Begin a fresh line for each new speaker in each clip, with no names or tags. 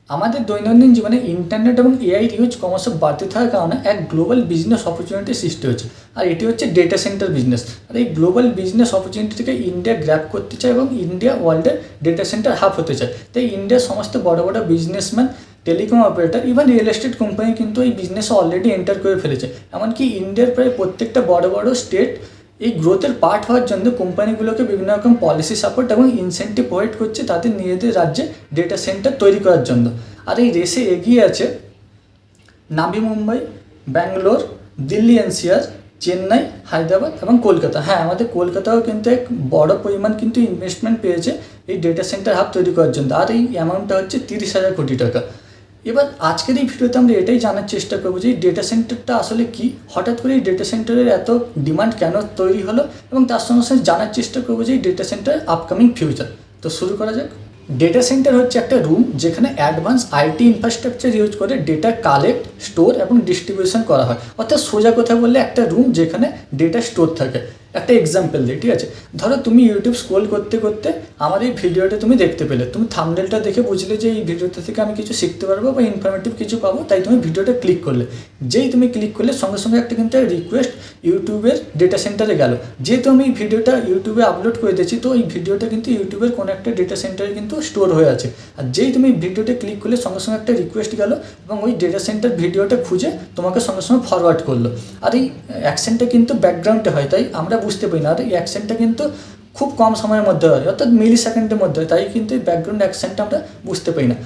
আমাদের দৈনন্দিন জীবনে ইন্টারনেট এবং এআই ইউজ ক্রমশ বাড়তে থাকার কারণে এক গ্লোবাল বিজনেস অপরচুনিটি সৃষ্টি হচ্ছে। আর এটি হচ্ছে ডেটা সেন্টার বিজনেস। আর এই গ্লোবাল বিজনেস অপরচুনিটিকে ইন্ডিয়া গ্র্যাব করতে চায় এবং ইন্ডিয়া ওয়ার্ল্ডের ডেটা সেন্টার হাব হতে চায়। তাই ইন্ডিয়ার সমস্ত বড় বড় businessman, telecom operator, even real estate company কিন্তু এই বিজনেসে অলরেডি এন্টার করে ফেলেছে। এমনকি ইন্ডিয়ার প্রায় প্রত্যেকটা বড় বড় স্টেট এই গ্রোথের পার্ট হওয়ার জন্য কোম্পানিগুলোকে বিভিন্ন রকম পলিসি সাপোর্ট এবং ইনসেন্টিভ প্রোভাইড করছে তাদের নিজেদের রাজ্যে ডেটা সেন্টার তৈরি করার জন্য। আর এই রেসে এগিয়ে আছে নাভি মুম্বাই, ব্যাঙ্গালোর, দিল্লি এনসিআর, চেন্নাই, হায়দ্রাবাদ এবং কলকাতা। হ্যাঁ, আমাদের কলকাতাও কিন্তু এক বড় পরিমাণ কিন্তু ইনভেস্টমেন্ট পেয়েছে এই ডেটা সেন্টার হাব তৈরি করার জন্য। আর এই অ্যামাউন্টটা হচ্ছে 30,000 কোটি টাকা। এবার আজকের এই ভিডিওতে আমরা এটাই জানার চেষ্টা করবো যে এই ডেটা সেন্টারটা আসলে কি, হঠাৎ করে এই ডেটা সেন্টারের এত ডিমান্ড কেন তৈরি হলো, এবং তার সঙ্গে সঙ্গে জানার চেষ্টা করবো যে এই ডেটা সেন্টার আপকামিং ফিউচার। তো শুরু করা যাক। ডেটা সেন্টার হচ্ছে একটা রুম যেখানে অ্যাডভান্স আইটি ইনফ্রাস্ট্রাকচার ইউজ করে ডেটা কালেক্ট, স্টোর এবং ডিস্ট্রিবিউশন করা হয়। অর্থাৎ সোজা কথা বললে একটা রুম যেখানে ডেটা স্টোর থাকে। একটা এক্সাম্পল দিই, ঠিক আছে? ধরো তুমি ইউটিউব স্ক্রোল করতে করতে আমার এই ভিডিওটা তুমি দেখতে পেলে, তুমি থাম্বনেলটা দেখে বুঝলে যে এই ভিডিওটা থেকে আমি কিছু শিখতে পারবো বা ইনফরমেটিভ কিছু পাবো, তাই তুমি ভিডিওটা ক্লিক করলে। যেই তুমি ক্লিক করলে সঙ্গে সঙ্গে একটা কিন্তু রিকোয়েস্ট ইউটিউবের ডেটা সেন্টারে গেল। যেহেতু আমি এই ভিডিওটা ইউটিউবে আপলোড করে দিয়েছি, তো এই ভিডিওটা কিন্তু ইউটিউবের কোনো একটা ডেটা সেন্টারে কিন্তু স্টোর হয়ে আছে। আর যেই তুমি ভিডিওটা ক্লিক করলে সঙ্গে সঙ্গে একটা রিকোয়েস্ট গেল এবং ওই ডেটা সেন্টার ভিডিওটা খুঁজে তোমাকে সঙ্গে সঙ্গে ফরওয়ার্ড করলো। আর এই অ্যাকশনটা কিন্তু ব্যাকগ্রাউন্ডে হয়, তাই আমরা বুঝতে পারি না। আর এই অ্যাকশনটা কিন্তু খুব কম সময়ের মধ্যে হয়, অর্থাৎ মিলি সেকেন্ডের মধ্যে হয়, তাই কিন্তু এই ব্যাকগ্রাউন্ড অ্যাকশনটা আমরা বুঝতে পারি না।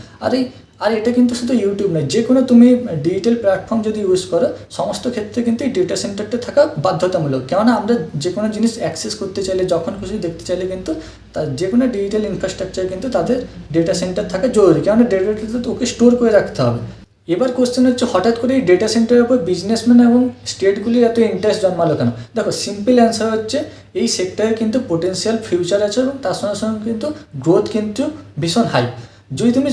আর এটা কিন্তু শুধু ইউটিউব নয়, যে কোনো তুমি ডিজিটাল প্ল্যাটফর্ম যদি ইউজ করো, সমস্ত ক্ষেত্রে কিন্তু এই ডেটা সেন্টারটা থাকা বাধ্যতামূলক। কেননা আমরা যে কোনো জিনিস অ্যাক্সেস করতে চাইলে, যখন খুশি দেখতে চাইলে কিন্তু তার যে কোনো ডিজিটাল ইনফ্রাস্ট্রাকচার কিন্তু তাদের ডেটা সেন্টার থাকা জরুরি, কেননা ডেটাটা তো ওকে স্টোর করে রাখতে হবে। এবার কোশ্চেন হচ্ছে, হঠাৎ করে এই ডেটা সেন্টারের উপর বিজনেসম্যান এবং স্টেটগুলির এত ইন্টারেস্ট জন্মালো কেন? দেখো, সিম্পল অ্যান্সার হচ্ছে এই সেক্টরে কিন্তু পোটেন্সিয়াল ফিউচার আছে এবং তার সঙ্গে সঙ্গে কিন্তু গ্রোথ কিন্তু ভীষণ হাই। যদি তুমি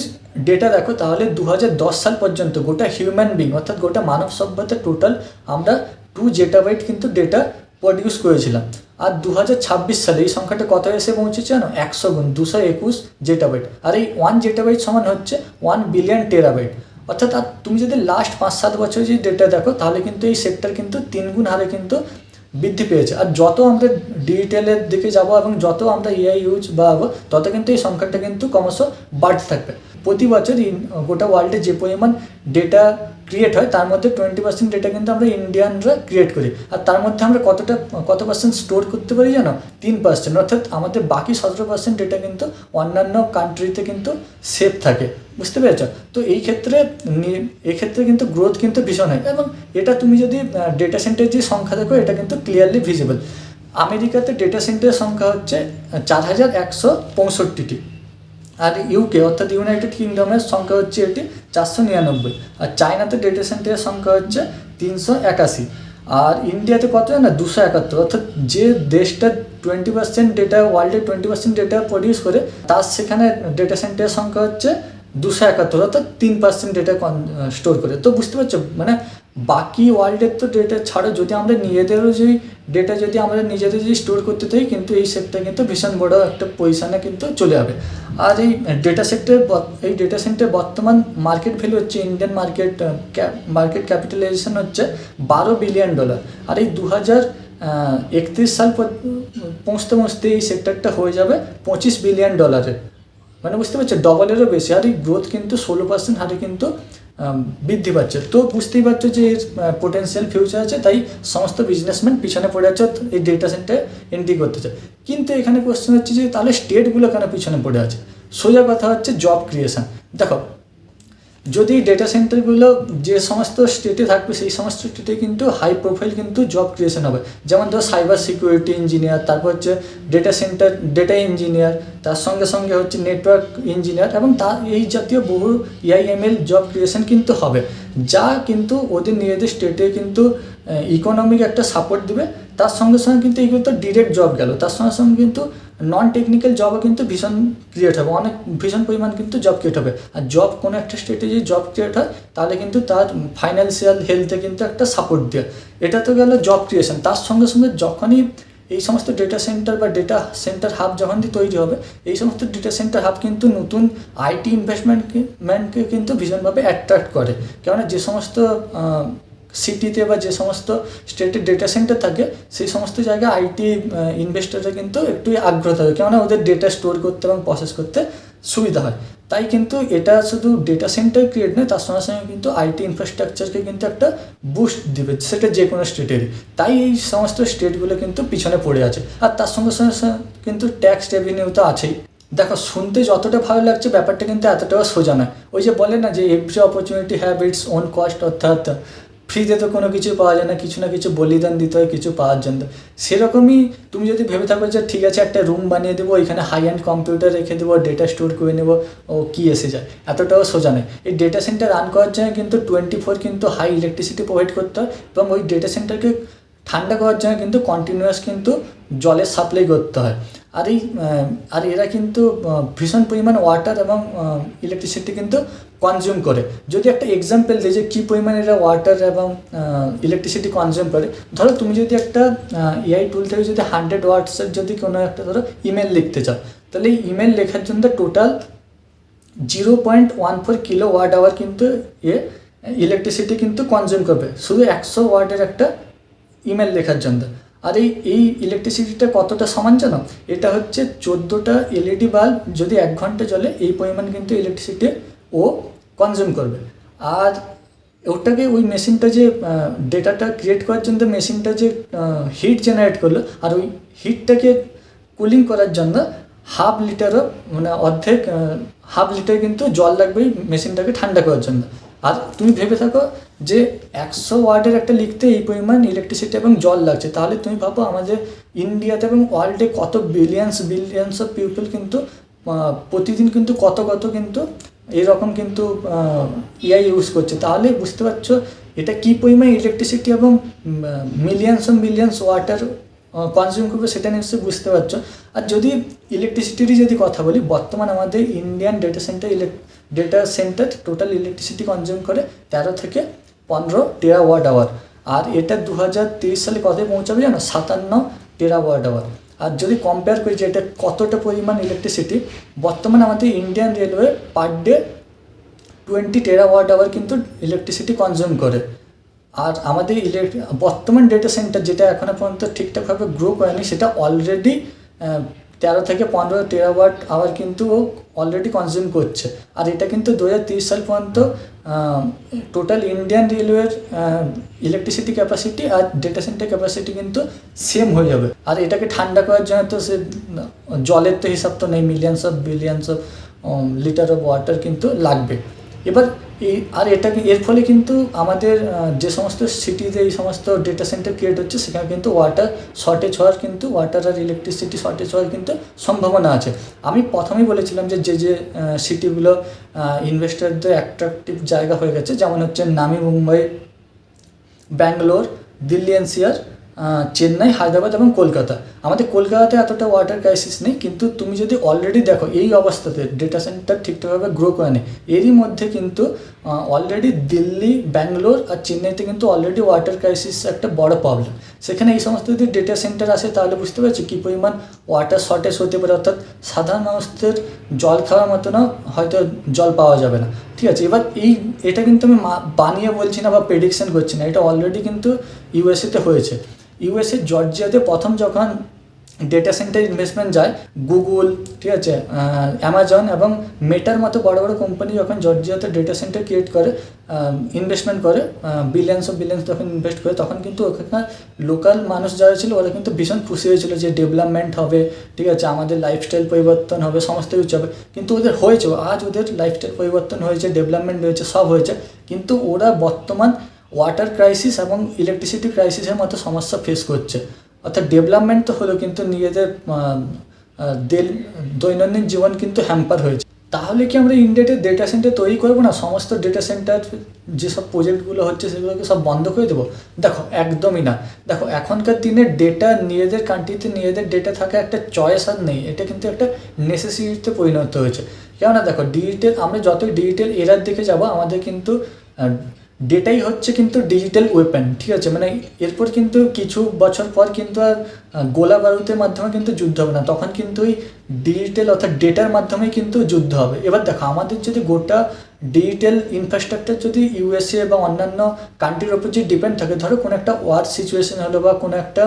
ডেটা দেখো তাহলে 2010 সাল পর্যন্ত গোটা হিউম্যান বিং, অর্থাৎ গোটা মানব সভ্যতার টোটাল আমরা 2 জেটাবাইট কিন্তু ডেটা প্রডিউস করেছিলাম। আর 2026 সালে এই সংখ্যাটা কত এসে পৌঁছেছে জানো? 100 গুণ, 221 জেটাবাইট। আর এই 1 জেটাবাইট সমান হচ্ছে 1 বিলিয়ন টেরাবাইট। অর্থাৎ আর তুমি যদি লাস্ট 5-7 বছর যদি ডেটা দেখো, তাহলে কিন্তু এই সেক্টর কিন্তু 3 গুণ হারে কিন্তু বৃদ্ধি পেয়েছে। আর যত আমরা ডিজিটালের দিকে যাব এবং যত আমরা এআই ইউজ বাড়াবো, তত কিন্তু এই সংখ্যাটা কিন্তু ক্রমশ বাড়তে থাকবে। প্রতি বছর গোটা ওয়ার্ল্ডে যে পরিমাণ ডেটা ক্রিয়েট হয়, তার মধ্যে 20% ডেটা কিন্তু আমরা ইন্ডিয়ানরা ক্রিয়েট করি। আর তার মধ্যে আমরা কত পার্সেন্ট স্টোর করতে পারি জানো? 3%। অর্থাৎ আমাদের বাকি 17% ডেটা কিন্তু অন্যান্য কান্ট্রিতে কিন্তু সেফ থাকে। বুঝতে পেরেছো? তো এই ক্ষেত্রে কিন্তু গ্রোথ কিন্তু ভীষণ হয়। এবং এটা তুমি যদি ডেটা সেন্টারের যে সংখ্যা দেখো, এটা কিন্তু ক্লিয়ারলি ভিজিবল। আমেরিকাতে ডেটা সেন্টারের সংখ্যা হচ্ছে 4165টি। আর ইউকে অর্থাৎ ইউনাইটেড কিংডমের সংখ্যা হচ্ছে এটি 499। আর চায়নাতে ডেটা সেন্টারের সংখ্যা হচ্ছে 381। আর ইন্ডিয়াতে কত না 271। অর্থাৎ যে দেশটা 20% ডেটা, ওয়ার্ল্ডের 20% ডেটা প্রডিউস করে, তার সেখানে ডেটা সেন্টারের সংখ্যা হচ্ছে 271, অর্থাৎ 3% ডেটা স্টোর করে। তো বুঝতে পারছো, মানে বাকি ওয়ার্ল্ডের তো ডেটা ছাড়ো, যদি আমরা নিজেদেরও যেই ডেটা যদি আমরা নিজেদের যদি স্টোর করতে থাকি, কিন্তু এই সেক্টর কিন্তু ভীষণ বড় একটা পজিশনে কিন্তু চলে যাবে। আর এই ডেটা সেন্টার বর্তমান মার্কেট ভ্যালু হচ্ছে, ইন্ডিয়ান মার্কেট ক্যাপিটালাইজেশন হচ্ছে $12 বিলিয়ন। আর এই 2031 সাল পৌঁছতে এই সেক্টরটা হয়ে যাবে $25 বিলিয়ন। মানে বুঝতে পারছো, ডবলেরও বেশি। আর এই গ্রোথ কিন্তু 16% হারে কিন্তু বৃদ্ধি পাচ্ছে। তো বুঝতেই পারছো যে এর পোটেন্সিয়াল ফিউচার আছে, তাই সমস্ত বিজনেসম্যান পিছনে পড়ে আছে এই ডেটা সেন্টারে এন্ট্রি করতে চায়। কিন্তু এখানে কোশ্চেন হচ্ছে যে তাহলে স্টেটগুলো কেন পিছনে পড়ে আছে? সোজা কথা হচ্ছে জব ক্রিয়েশন। দেখো, যদি ডেটা সেন্টারগুলো যে সমস্ত স্টেটে থাকবে, সেই সমস্ত স্টেটে কিন্তু হাই প্রোফাইল কিন্তু জব ক্রিয়েশন হবে। যেমন ধরো সাইবার সিকিউরিটি ইঞ্জিনিয়ার, তারপর হচ্ছে ডেটা ইঞ্জিনিয়ার, তার সঙ্গে সঙ্গে হচ্ছে নেটওয়ার্ক ইঞ্জিনিয়ার, এবং এই জাতীয় বহু এআইএমএল জব ক্রিয়েশন কিন্তু হবে, যা কিন্তু ওদের নিজেদের স্টেটে কিন্তু ইকোনমিক একটা সাপোর্ট দেবে। তার সঙ্গে সঙ্গে কিন্তু এইগুলো তো ডিরেক্ট জব গেল, তার সঙ্গে সঙ্গে কিন্তু নন টেকনিক্যাল জবও কিন্তু ভীষণ ক্রিয়েট হবে, ভীষণ পরিমাণ কিন্তু জব ক্রিয়েট হবে। আর জব কোনো একটা স্টেটে যদি জব ক্রিয়েট হয়, তাহলে কিন্তু তার ফাইন্যান্সিয়াল হেলথে কিন্তু একটা সাপোর্ট দেয়। এটা তো গেল জব ক্রিয়েশন। তার সঙ্গে সঙ্গে যখনই এই সমস্ত ডেটা সেন্টার বা ডেটা সেন্টার হাব যখন তৈরি হবে, এই সমস্ত ডেটা সেন্টার হাব কিন্তু নতুন আইটি ইনভেস্টমেন্টকে কিন্তু ভীষণভাবে অ্যাট্রাক্ট করে। কেননা যে সমস্ত সিটিতে বা যে সমস্ত স্টেটের ডেটা সেন্টার থাকে, সেই সমস্ত জায়গায় আইটি ইনভেস্টররা কিন্তু একটু আগ্রহ থাকে, কেননা ওদের ডেটা স্টোর করতে এবং প্রসেস করতে সুবিধা হয়। তাই কিন্তু এটা শুধু ডেটা সেন্টার ক্রিয়েট নয়, তার সঙ্গে সঙ্গে কিন্তু আইটি ইনফ্রাস্ট্রাকচারকে কিন্তু একটা বুস্ট দিবে, সেটা যে কোনো স্টেটেরই। তাই এই সমস্ত স্টেটগুলো কিন্তু পিছনে পড়ে আছে। আর তার সঙ্গে সঙ্গে কিন্তু ট্যাক্স রেভিনিউ তো আছেই। দেখো, শুনতে যতটা ভালো লাগছে ব্যাপারটা কিন্তু এতটাও সোজা নয়। ওই যে বলে না যে every opportunity have its own cost, অর্থাৎ ফ্রিতে তো কোনো কিছু পাওয়া যায় না, কিছু না কিছু বলিদান দিতে হয় কিছু পাওয়ার জন্য। সেরকমই তুমি যদি ভেবে থাকো যে ঠিক আছে একটা রুম বানিয়ে দেবো, এখানে হাই অ্যান্ড কম্পিউটার রেখে দেবো, ডেটা স্টোর করে নেবো, ও কী এসে যায়, এতটাও সোজা নয়। এই ডেটা সেন্টার রান করার জন্য কিন্তু 24 কিন্তু হাই ইলেকট্রিসিটি প্রোভাইড করতে হয়, এবং ওই ডেটা সেন্টারকে ঠান্ডা করার জন্য কিন্তু কন্টিনিউয়াস কিন্তু জলের সাপ্লাই করতে হয়। আর এরা কিন্তু ভীষণ পরিমাণ ওয়াটার এবং ইলেকট্রিসিটি কিন্তু কনজিউম করে। যদি একটা এক্সাম্পল দিই যে কী পরিমাণে এরা ওয়াটার এবং ইলেকট্রিসিটি কনজিউম করে, ধরো তুমি যদি একটা এআই টুল থেকে যদি 100 ওয়াটসের যদি কোনো একটা ধরো ইমেল লিখতে চাও, তাহলে এই ইমেল লেখার জন্য টোটাল 0.14 কিলো ওয়াট আওয়ার কিন্তু ইলেকট্রিসিটি কিন্তু কনজিউম করবে শুধু 100 ওয়াটের একটা ইমেল লেখার জন্য। আর এই ইলেকট্রিসিটিটা কতটা সমান জানো? এটা হচ্ছে 14টা এলইডি বাল্ব যদি 1 ঘন্টা জ্বলে, এই পরিমাণ কিন্তু ইলেকট্রিসিটি ও কনজিউম করবে। আর ওটাকে ওই মেশিনটা যে ডেটাটা ক্রিয়েট করার জন্য মেশিনটা যে হিট জেনারেট করলো, আর ওই হিটটাকে কুলিং করার জন্য হাফ লিটারও মানে অর্ধেক হাফ লিটার কিন্তু জল লাগবে এই মেশিনটাকে ঠান্ডা করার জন্য। আর তুমি ভেবে থাকো যে 100 ওয়াটের একটা লিখতে এই পরিমাণ ইলেকট্রিসিটি এবং জল লাগছে, তাহলে তুমি ভাবো আমাদের ইন্ডিয়াতে এবং ওয়ার্ল্ডে কত বিলিয়ন্স অফ পিপল কিন্তু প্রতিদিন কিন্তু কত কিন্তু এরকম কিন্তু এআই ইউজ করছে। তাহলে বুঝতে পারছো এটা কী পরিমাণ ইলেকট্রিসিটি এবং মিলিয়ন্স ওয়াটার কনজিউম করবে, সেটা নিশ্চয়ই বুঝতে পারছো। আর যদি ইলেকট্রিসিটিরই যদি কথা বলি, বর্তমান আমাদের Indian data centre total electricity consume করে 13 থেকে 15 টেরাওয়াট আওয়ার। আর এটা 2030 সালে কতই পৌঁছাবে জানো? 57 টেরাওয়াট আওয়ার। আর যদি কম্পেয়ার করি যে এটা কতটা পরিমাণ ইলেকট্রিসিটি, বর্তমানে আমাদের Indian railway per day 20 terawatt hour কিন্তু ইলেকট্রিসিটি কনজিউম করে। আর আমাদের বর্তমান ডেটা সেন্টার যেটা এখনও পর্যন্ত ঠিকঠাকভাবে গ্রো করেনি, সেটা অলরেডি 13 থেকে 15 টেরাওয়াট আওয়ার কিন্তু অলরেডি কনজিউম করছে। আর এটা কিন্তু 2030 সাল পর্যন্ত টোটাল ইন্ডিয়ান রেলওয়ের ইলেকট্রিসিটি ক্যাপাসিটি আর ডেটা সেন্টার ক্যাপাসিটি কিন্তু সেম হয়ে যাবে। আর এটাকে ঠান্ডা করার জন্য তো সে জলের তো হিসাব তো নেই, billions of litre of water কিন্তু লাগবে। এবার এর ফলে কিন্তু আমাদের যে সমস্ত সিটিতে এই সমস্ত ডেটা সেন্টার ক্রিয়েট হচ্ছে, সেখানে কিন্তু ওয়াটার আর ইলেকট্রিসিটি শর্টেজ হওয়ার কিন্তু সম্ভাবনা আছে। আমি প্রথমেই বলেছিলাম যে সিটিগুলো ইনভেস্টরদের অ্যাট্রাকটিভ জায়গা হয়ে গেছে, যেমন হচ্ছে নামি মুম্বাই, ব্যাঙ্গালোর, দিল্লি এনসিআর, চেন্নাই, হায়দ্রাবাদ এবং কলকাতা। আমাদের কলকাতাতে এতটা ওয়াটার ক্রাইসিস নেই, কিন্তু তুমি যদি অলরেডি দেখো এই অবস্থাতে ডেটা সেন্টার ঠিকঠাকভাবে গ্রো করে নেই, এরই মধ্যে কিন্তু অলরেডি দিল্লি, ব্যাঙ্গালোর আর চেন্নাইতে কিন্তু অলরেডি ওয়াটার ক্রাইসিস একটা বড় প্রবলেম। সেখানে এই সমস্ত যদি ডেটা সেন্টার আসে, তাহলে বুঝতে পারছি কী পরিমাণ ওয়াটার শর্টেজ হতে পারে, অর্থাৎ সাধারণ মানুষদের জল খাওয়ার মতনও হয়তো জল পাওয়া যাবে না। ঠিক আছে, এবার এটা কিন্তু আমি বানিয়ে বলছি না বা প্রেডিকশন করছি না, এটা অলরেডি কিন্তু ইউএসএতে হয়েছে। ইউএসএ জর্জিয়াতে প্রথম যখন ডেটা সেন্টার ইনভেস্টমেন্ট যায়, গুগল, ঠিক আছে, অ্যামাজন এবং মেটার মতো বড় কোম্পানি যখন জর্জিয়াতে ডেটা সেন্টার ক্রিয়েট করে, ইনভেস্টমেন্ট করে, বিলিয়ন্স যখন ইনভেস্ট করে, তখন কিন্তু ওখানকার লোকাল মানুষ যারা ছিল ওরা কিন্তু ভীষণ খুশি হয়েছিল যে ডেভেলপমেন্ট হবে, ঠিক আছে, আমাদের লাইফস্টাইল পরিবর্তন হবে, সমস্ত কিছু হবে। কিন্তু ওদের হয়েছে, আজ ওদের লাইফস্টাইল পরিবর্তন হয়েছে, ডেভেলপমেন্ট হয়েছে, সব হয়েছে, কিন্তু ওরা বর্তমান ওয়াটার ক্রাইসিস এবং ইলেকট্রিসিটি ক্রাইসিসের মতো সমস্যা ফেস করছে। অর্থাৎ ডেভেলপমেন্ট তো হলো, কিন্তু নিজেদের দৈনন্দিন জীবন কিন্তু হ্যাম্পার হয়েছে। তাহলে কি আমরা ইন্ডিয়াতে ডেটা সেন্টার তৈরি করবো না? সমস্ত ডেটা সেন্টার যেসব প্রজেক্টগুলো হচ্ছে সেগুলোকে সব বন্ধ করে দেবো? দেখো, একদমই না। দেখো, এখনকার দিনে ডেটা নিজেদের কান্ট্রিতে নিজেদের ডেটা থাকা একটা চয়েস আর নেই, এটা কিন্তু একটা নেসেসিটিতে পরিণত হয়েছে। কেননা দেখো, আমরা যতই ডিজিটাল এরার দিকে যাবো, আমাদের কিন্তু ডেটাই হচ্ছে কিন্তু ডিজিটাল ওয়েপেন, ঠিক আছে। মানে এরপর কিন্তু কিছু বছর পর কিন্তু আর গোলা বারুদের মাধ্যমে কিন্তু যুদ্ধ হবে না, তখন কিন্তু ওই ডিজিটাল অর্থাৎ ডেটার মাধ্যমেই কিন্তু যুদ্ধ হবে। এবার দেখো, আমাদের যদি গোটা ডিজিটাল ইনফ্রাস্ট্রাকচার যদি ইউএসএ বা অন্যান্য কান্ট্রির ওপর যদি ডিপেন্ড থাকে, ধরো কোনো একটা ওয়ার সিচুয়েশন হলো বা কোনো একটা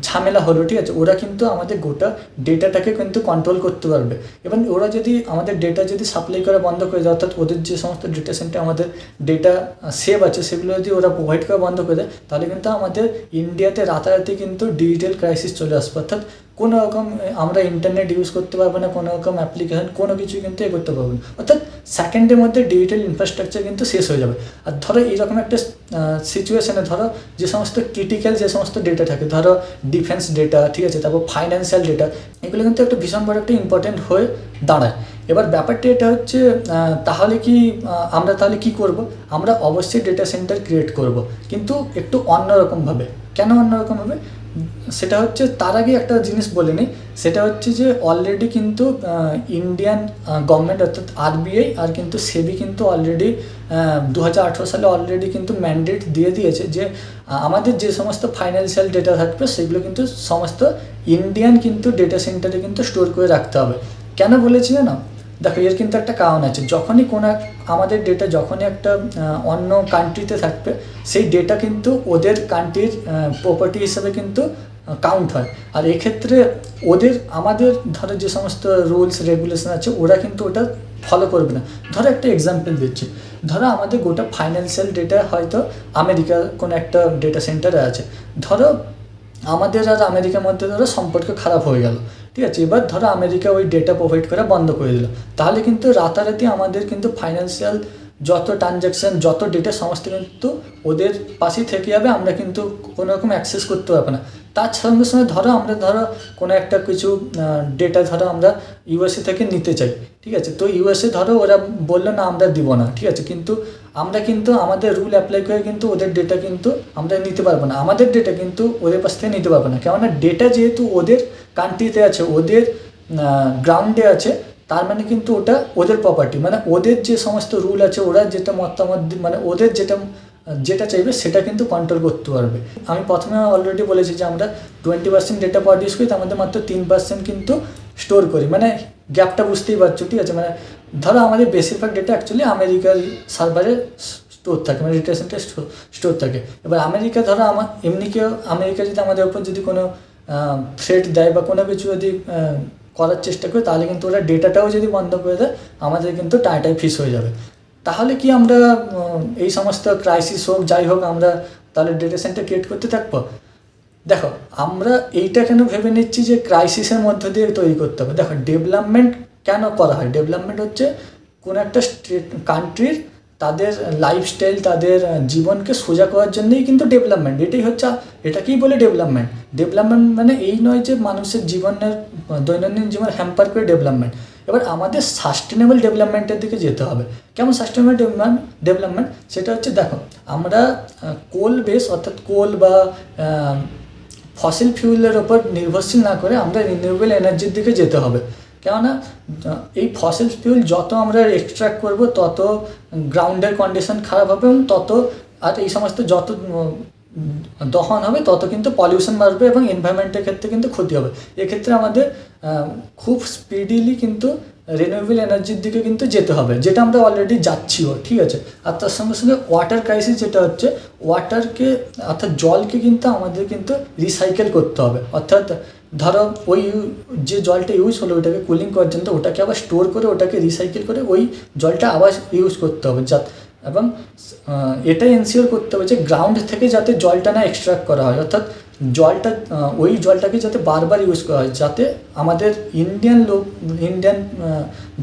ঝামেলা হলো, ঠিক আছে, ওরা কিন্তু আমাদের গোটা ডেটাটাকে কিন্তু কন্ট্রোল করতে পারবে। এবং ওরা যদি আমাদের ডেটা যদি সাপ্লাই করা বন্ধ করে দেয়, অর্থাৎ ওদের যে সমস্ত ডেটা সেন্টার আমাদের ডেটা সেভ আছে সেগুলো যদি ওরা প্রোভাইড করা বন্ধ করে দেয়, তাহলে কিন্তু আমাদের ইন্ডিয়াতে রাতারাতি কিন্তু ডিজিটাল ক্রাইসিস চলে আসবে। অর্থাৎ কোনো রকম আমরা ইন্টারনেট ইউজ করতে পারবো না, কোনো রকম অ্যাপ্লিকেশন কোনো কিছু কিন্তু এ করতে পারবো না, অর্থাৎ সেকেন্ডের মধ্যে ডিজিটাল ইনফ্রাস্ট্রাকচার কিন্তু শেষ হয়ে যাবে। আর ধরো এইরকম একটা সিচুয়েশানে ধরো যে সমস্ত ক্রিটিক্যাল যে সমস্ত ডেটা থাকে, ধরো ডিফেন্স ডেটা, ঠিক আছে, তারপর ফাইন্যান্সিয়াল ডেটা, এগুলো কিন্তু একটা ভীষণ বড় একটা ইম্পর্টেন্ট হয়ে দাঁড়ায়। এবার ব্যাপারটা এটা হচ্ছে, তাহলে কি আমরা তাহলে কি করব? আমরা অবশ্যই ডেটা সেন্টার ক্রিয়েট করব, কিন্তু একটু অন্যরকমভাবে। কেন অন্যরকমভাবে? সেটা হচ্ছে, তার আগে একটা জিনিস বলে নিই, সেটা হচ্ছে যে অলরেডি কিন্তু ইন্ডিয়ান গভর্নমেন্ট অর্থাৎ আরবিআই আর কিন্তু সেবি কিন্তু অলরেডি 2018 সালে অলরেডি কিন্তু ম্যান্ডেট দিয়ে দিয়েছে যে আমাদের যে সমস্ত ফাইন্যান্সিয়াল ডেটা থাকবে সেগুলো কিন্তু সমস্ত ইন্ডিয়ান কিন্তু ডেটা সেন্টারে কিন্তু স্টোর করে রাখতে হবে। কেন বলেছি না? দেখো, এর কিন্তু একটা কারণ আছে। যখনই কোনো আমাদের ডেটা যখনই একটা অন্য কান্ট্রিতে থাকবে, সেই ডেটা কিন্তু ওদের কান্ট্রির প্রপার্টি হিসেবে কিন্তু কাউন্ট হয়। আর এক্ষেত্রে ওদের আমাদের ধরো যে সমস্ত রুলস রেগুলেশন আছে ওরা কিন্তু ওটা ফলো করবে না। ধরো একটা এক্সাম্পল দিচ্ছি, ধরো আমাদের গোটা ফাইন্যান্সিয়াল ডেটা হয়তো আমেরিকার কোনো একটা ডেটা সেন্টারে আছে, ধরো আমাদের আর আমেরিকার মধ্যে ধরো সম্পর্ক খারাপ হয়ে গেল, ঠিক আছে, এবার ধরো আমেরিকা ওই ডেটা প্রোভাইড করা বন্ধ করে দিল, তাহলে কিন্তু রাতারাতি আমাদের কিন্তু ফাইন্যান্সিয়াল যত ট্রানজ্যাকশান যত ডেটা সমস্ত কিন্তু ওদের পাশেই থেকে যাবে, আমরা কিন্তু কোনো রকম অ্যাক্সেস করতে পারবো না। তার সঙ্গে সঙ্গে ধরো আমরা কোনো একটা কিছু ডেটা ধরো আমরা ইউএসএ থেকে নিতে চাই, ঠিক আছে, তো ইউএসএ ধরো ওরা বললো না আমরা দিব না, ঠিক আছে, কিন্তু আমরা কিন্তু আমাদের রুল অ্যাপ্লাই করে কিন্তু ওদের ডেটা কিন্তু আমরা নিতে পারবো না, আমাদের ডেটা কিন্তু ওদের পাশ থেকে নিতে পারবো না, কেননা ডেটা যেহেতু ওদের কান্ট্রিতে আছে, ওদের গ্রাউন্ডে আছে, তার মানে কিন্তু ওটা ওদের প্রপার্টি, মানে ওদের যে সমস্ত রুল আছে ওরা যেটা মতামত মানে ওদের যেটা চাইবে সেটা কিন্তু কন্ট্রোল করতে পারবে। আমি প্রথমে অলরেডি বলেছি যে আমরা 20% ডেটা প্রডিউস করি, তার মধ্যে মাত্র 3% কিন্তু স্টোর করি, মানে গ্যাপটা বুঝতেই পারছো, ঠিক আছে। মানে ধরো আমাদের বেশিরভাগ ডেটা অ্যাকচুয়ালি আমেরিকার সার্ভারে স্টোর থাকে, মানে ডেটা সেন্টারে স্টোর থাকে। এবার আমেরিকা ধরো আমেরিকা যদি আমাদের উপর যদি কোনো থ্রেট দেয় বা কোনো কিছু যদি করার চেষ্টা করে, তাহলে কিন্তু ওরা ডেটাটাও যদি বন্ধ করে দেয়, আমাদের কিন্তু টাইটাই ফিস হয়ে যাবে। তাহলে কি আমরা এই সমস্ত ক্রাইসিস হোক যাই হোক আমরা তাহলে ডেটা সেন্টার ক্রিয়েট করতে থাকবো? দেখো, আমরা এইটা কেন ভেবে নিচ্ছি যে ক্রাইসিসের মধ্য দিয়ে তৈরি করতে হবে? দেখো, ডেভেলপমেন্ট কেন করা হয়? ডেভেলপমেন্ট হচ্ছে কোনো একটা কান্ট্রির তাদের লাইফস্টাইল তাদের জীবনকে সোজা করার জন্যই কিন্তু ডেভেলপমেন্ট, এটাকেই বলে ডেভেলপমেন্ট। ডেভেলপমেন্ট মানে এই নয় যে মানুষের জীবনের দৈনন্দিন জীবন হ্যাম্পার করে ডেভেলপমেন্ট। এবার আমাদের সাস্টেনেবল ডেভেলপমেন্টের দিকে যেতে হবে। কেমন সাস্টেনেবল ডেভেলপমেন্ট? সেটা হচ্ছে, দেখো, আমরা কোল বেস অর্থাৎ কোল বা ফসিল ফিউলের ওপর নির্ভরশীল না করে আমরা রিনিউয়েবল এনার্জির দিকে যেতে হবে। কেননা এই ফসিল ফিউল যত আমরা এক্সট্র্যাক্ট করব তত গ্রাউন্ডের কন্ডিশন খারাপ হবে এবং তত আর এই সমস্ত যত দহন হবে তত কিন্তু পলিউশন বাড়বে এবং এনভায়রনমেন্টের ক্ষেত্রে কিন্তু ক্ষতি হবে। এক্ষেত্রে আমাদের খুব স্পিডিলি কিন্তু রিনিউয়েবল এনার্জির দিকে কিন্তু যেতে হবে, যেটা আমরা অলরেডি যাচ্ছিও, ঠিক আছে। আর তার সঙ্গে সঙ্গে ওয়াটার ক্রাইসিস যেটা হচ্ছে, ওয়াটারকে অর্থাৎ জলকে কিন্তু আমাদের কিন্তু রিসাইকেল করতে হবে। অর্থাৎ ধরো ওই যে জলটা ইউজ হলো ওটাকে কুলিং করার জন্য, ওটাকে আবার স্টোর করে ওটাকে রিসাইকেল করে ওই জলটা আবার ইউজ করতে হবে, এবং এটাই এনশিওর করতে হবে যে গ্রাউন্ড থেকে যাতে জলটা না এক্সট্রাক্ট করা হয়, অর্থাৎ ওই জলটাকে যাতে বারবার ইউজ করা হয়, যাতে আমাদের ইন্ডিয়ান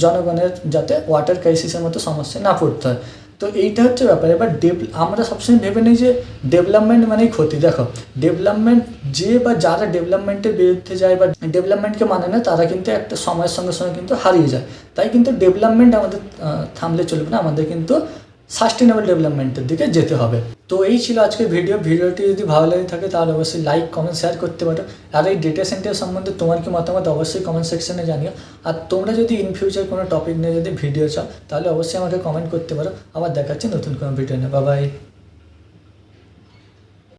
জনগণের যাতে ওয়াটার ক্রাইসিসের মতো সমস্যা না পড়তে হয়। তো এইটা হচ্ছে ব্যাপার। এবার আমরা সবসময় ভেবে নিই যে ডেভেলপমেন্ট মানেই ক্ষতি। দেখো, ডেভেলপমেন্ট যারা ডেভেলপমেন্টের বিরুদ্ধে যায় বা ডেভেলপমেন্টকে মানে না, তারা কিন্তু একটা সময়ের সঙ্গে সঙ্গে কিন্তু হারিয়ে যায়। তাই কিন্তু ডেভেলপমেন্ট আমাদের থামলে চলবে না, আমাদের কিন্তু সাস্টেনেবল ডেভেলপমেন্টের দিকে যেতে হবে। তো এই ছিল আজকের ভিডিওটি যদি ভালো লাগে থাকে তাহলে অবশ্যই লাইক কমেন্ট শেয়ার করতে পারো। আর এই ডেটা সেন্টার সম্বন্ধে তোমার কি মতামত অবশ্যই কমেন্ট সেকশনে জানিও। আর তোমরা যদি ইন ফিউচার কোনো টপিক নিয়ে যদি ভিডিও চাও তাহলে অবশ্যই আমাকে কমেন্ট করতে পারো। আবার দেখাচ্ছি নতুন কোনো ভিডিও নিয়ে। Bye bye.